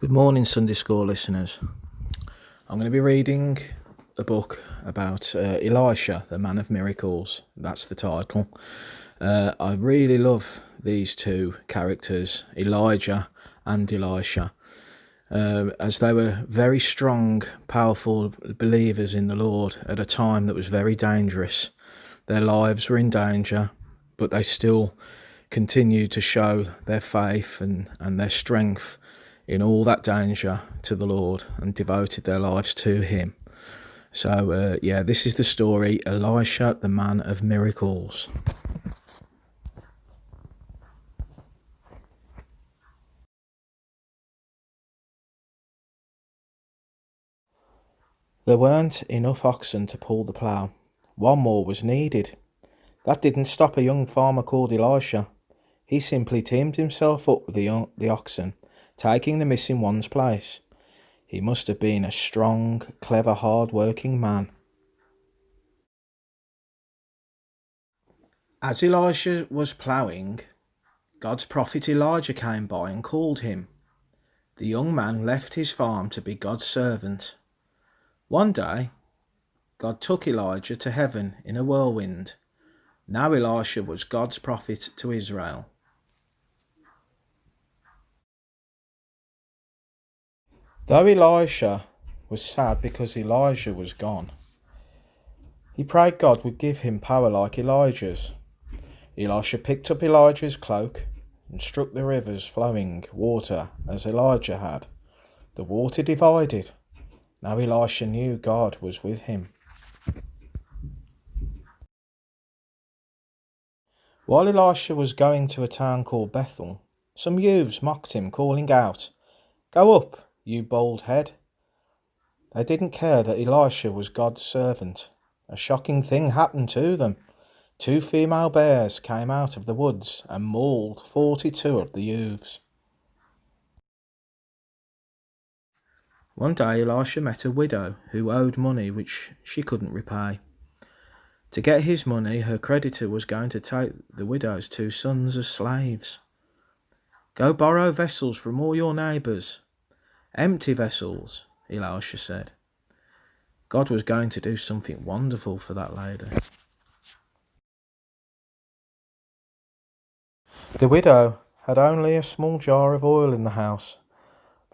Good morning, Sunday School listeners. I'm going to be reading a book about Elisha, the man of miracles. That's the title. I really love these two characters, Elijah and Elisha, as they were very strong, powerful believers in the Lord at a time that was very dangerous. Their lives were in danger, but they still continued to show their faith and their strength in all that danger to the Lord and devoted their lives to him. So this is the story, Elisha, the man of miracles. There weren't enough oxen to pull the plough. One more was needed. That didn't stop a young farmer called Elisha. He simply teamed himself up with the oxen, taking the missing one's place. He must have been a strong, clever, hard-working man. As Elisha was ploughing, God's prophet Elijah came by and called him. The young man left his farm to be God's servant. One day, God took Elijah to heaven in a whirlwind. Now Elisha was God's prophet to Israel. Though Elisha was sad because Elijah was gone, he prayed God would give him power like Elijah's. Elisha picked up Elijah's cloak and struck the rivers flowing water as Elijah had. The water divided. Now Elisha knew God was with him. While Elisha was going to a town called Bethel, some youths mocked him, calling out, "Go up, you bald head." They didn't care that Elisha was God's servant. A shocking thing happened to them. 2 female bears came out of the woods and mauled 42 of the youths. One day Elisha met a widow who owed money which she couldn't repay. To get his money, her creditor was going to take the widow's 2 sons as slaves. "Go borrow vessels from all your neighbours. Empty vessels," Elisha said. God was going to do something wonderful for that lady. The widow had only a small jar of oil in the house,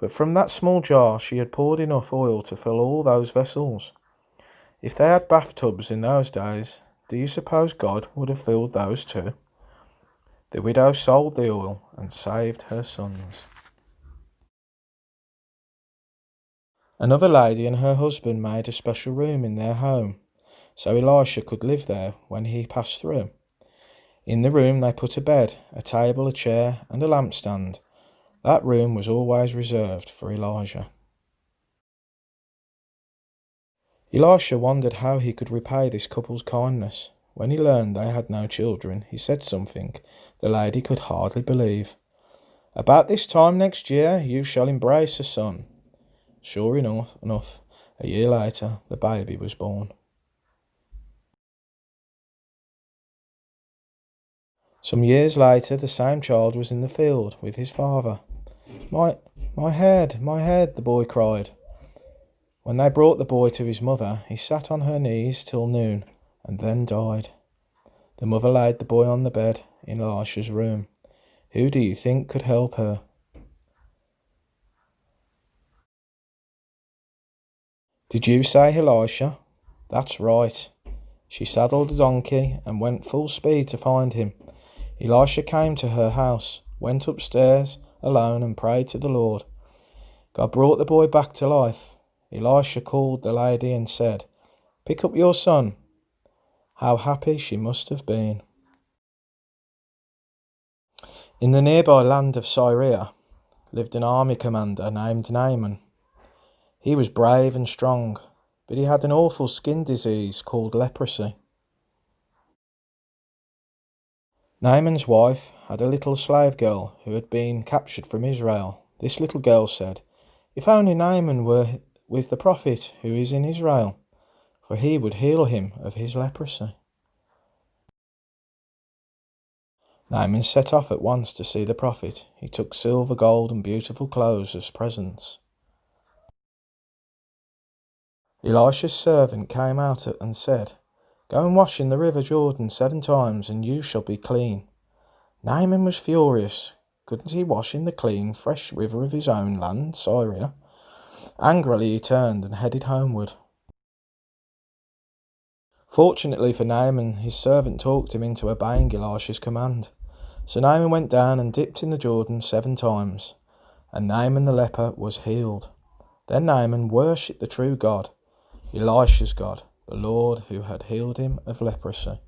but from that small jar she had poured enough oil to fill all those vessels. If they had bathtubs in those days, do you suppose God would have filled those too? The widow sold the oil and saved her sons. Another lady and her husband made a special room in their home, so Elisha could live there when he passed through. In the room they put a bed, a table, a chair, and a lampstand. That room was always reserved for Elijah. Elisha wondered how he could repay this couple's kindness. When he learned they had no children, he said something the lady could hardly believe. "About this time next year you shall embrace a son." Sure enough, a year later the baby was born. Some years later the same child was in the field with his father. My head, the boy cried. When they brought the boy to his mother, he sat on her knees till noon and then died. The mother laid the boy on the bed in Elisha's room. Who do you think could help her? Did you say Elisha? That's right. She saddled a donkey and went full speed to find him. Elisha came to her house, went upstairs alone and prayed to the Lord. God brought the boy back to life. Elisha called the lady and said, "Pick up your son." How happy she must have been. In the nearby land of Syria lived an army commander named Naaman. He was brave and strong, but he had an awful skin disease called leprosy. Naaman's wife had a little slave girl who had been captured from Israel. This little girl said, "If only Naaman were with the prophet who is in Israel, for he would heal him of his leprosy." Naaman set off at once to see the prophet. He took silver, gold, and beautiful clothes as presents. Elisha's servant came out and said, "Go and wash in the river Jordan 7 times, and you shall be clean." Naaman was furious. Couldn't he wash in the clean, fresh river of his own land, Syria? Angrily he turned and headed homeward. Fortunately for Naaman, his servant talked him into obeying Elisha's command. So Naaman went down and dipped in the Jordan 7 times, and Naaman the leper was healed. Then Naaman worshipped the true God, Elisha's God, the Lord who had healed him of leprosy.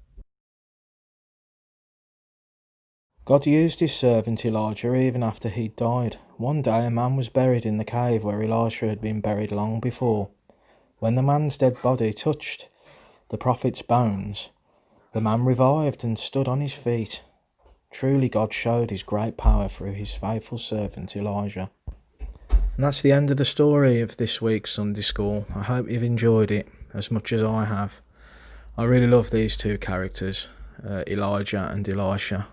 God used his servant Elijah even after he'd died. One day a man was buried in the cave where Elisha had been buried long before. When the man's dead body touched the prophet's bones, the man revived and stood on his feet. Truly God showed his great power through his faithful servant Elijah. And that's the end of the story of this week's Sunday School. I hope you've enjoyed it as much as I have. I really love these two characters, Elijah and Elisha,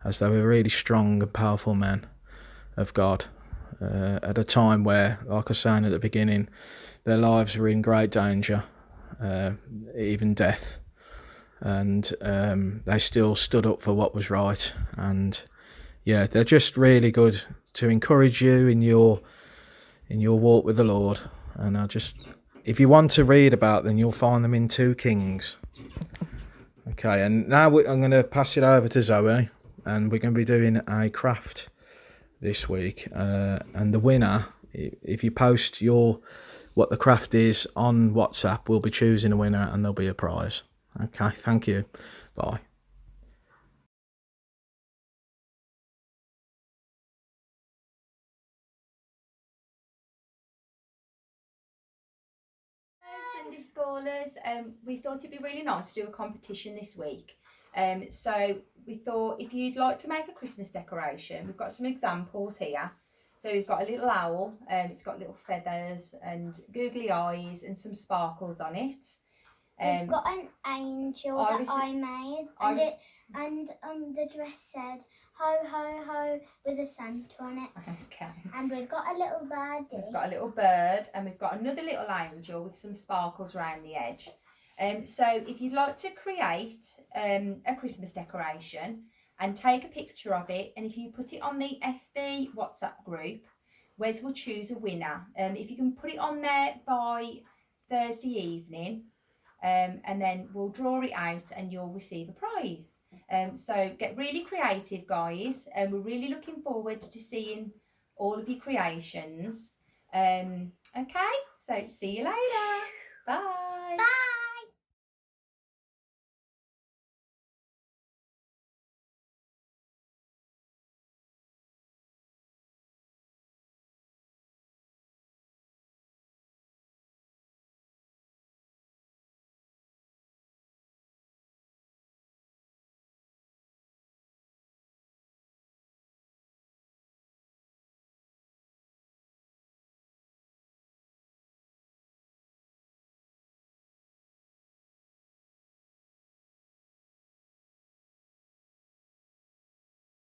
as they were really strong and powerful men of God at a time where, like I was saying at the beginning, their lives were in great danger, even death, and they still stood up for what was right. And yeah, they're just really good to encourage you in your walk with the Lord. And if you want to read about them, you'll find them in 2 Kings. Okay, and now I'm going to pass it over to Zoe, and we're going to be doing a craft this week. And the winner, if you post what the craft is on WhatsApp, we'll be choosing a winner and there'll be a prize. Okay, thank you. Bye. Sunday Scholars, we thought it'd be really nice to do a competition this week. So we thought if you'd like to make a Christmas decoration, we've got some examples here. So we've got a little owl, it's got little feathers and googly eyes and some sparkles on it. We've got an angel that I made, and the dress said ho ho ho with a Santa on it. Okay. And we've got a little birdie. We've got a little bird, and we've got another little angel with some sparkles around the edge. So if you'd like to create a Christmas decoration and take a picture of it, and if you put it on the FB WhatsApp group, Wes will choose a winner. If you can put it on there by Thursday evening, and then we'll draw it out and you'll receive a prize. So get really creative, guys. We're really looking forward to seeing all of your creations. Okay, so see you later. Bye. Bye.